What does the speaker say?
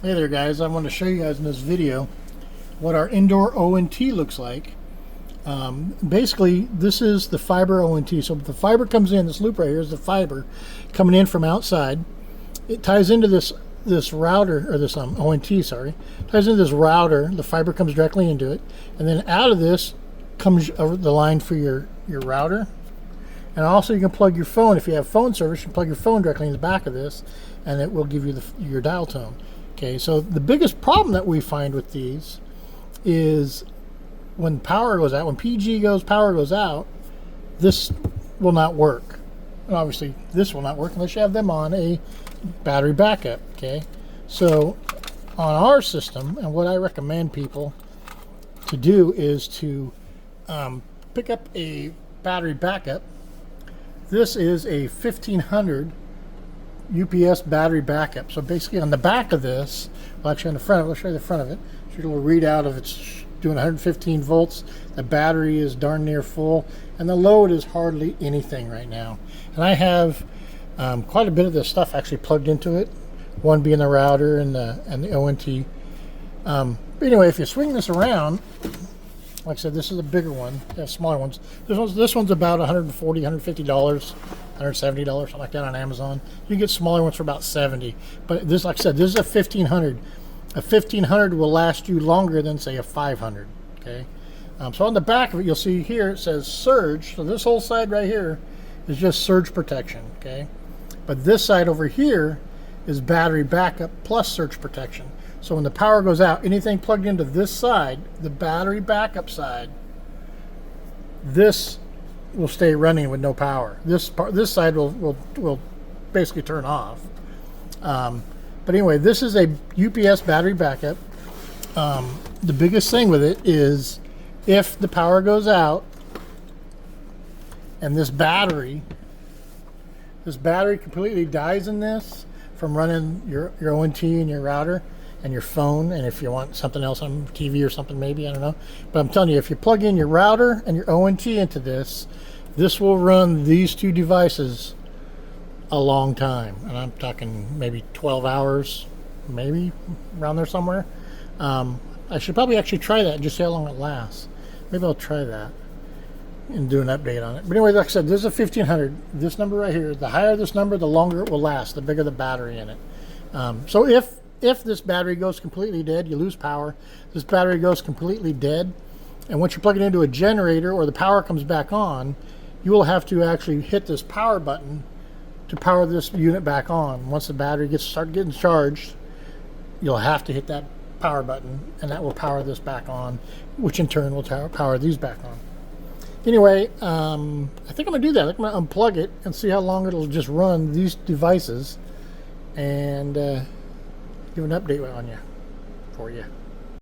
Hey there guys, I want to show you guys in this video what our indoor ONT looks like. Basically this is the fiber ONT. So the fiber comes in, this loop right here is the fiber coming in from outside. It ties into this router, or this ONT, sorry. Ties into this router, the fiber comes directly into it, and then out of this comes the line for your router. And also you can plug your phone. If you have phone service, you can plug your phone directly in the back of this and it will give you your dial tone. Okay, so the biggest problem that we find with these is when power goes out, when power goes out, this will not work. And obviously this will not work unless you have them on a battery backup. Okay, so on our system, and what I recommend people to do is to pick up a battery backup. This is a 1500 UPS battery backup. So basically on the back of this, well actually on the front, I'll show you the front of it. So it'll read out if it's doing 115 volts. The battery is darn near full, and the load is hardly anything right now. And I have quite a bit of this stuff actually plugged into it. One being the router and the ONT. But anyway, if you swing this around, like I said, this is a bigger one. They have smaller ones. This one's about $140, $150, $170, something like that on Amazon. You can get smaller ones for about $70. But this, like I said, this is a 1500. A 1500 will last you longer than, say, a 500. Okay. So on the back of it, you'll see here it says surge. So this whole side right here is just surge protection. Okay. But this side over here is battery backup plus surge protection. So when the power goes out, anything plugged into this side, the battery backup side, this will stay running with no power. This side will basically turn off. But anyway, this is a UPS battery backup. The biggest thing with it is if the power goes out and this battery completely dies in this from running your ONT and your router and your phone, and if you want something else on TV or something, maybe, I don't know. But I'm telling you, if you plug in your router and your ONT into this will run these two devices a long time. And I'm talking maybe 12 hours, maybe around there somewhere. I should probably actually try that and just see how long it lasts. Maybe I'll try that and do an update on it. But anyway, like I said, this is a 1500. This number right here, the higher this number, the longer it will last, the bigger the battery in it. So if this battery goes completely dead, you lose power, this battery goes completely dead, and once you plug it into a generator or the power comes back on, you will have to actually hit this power button to power this unit back on. Once the battery starts getting charged, you'll have to hit that power button, and that will power this back on, which in turn will power these back on. Anyway, I think I'm going to do that. I'm going to unplug it and see how long it'll just run these devices, and give an update for you.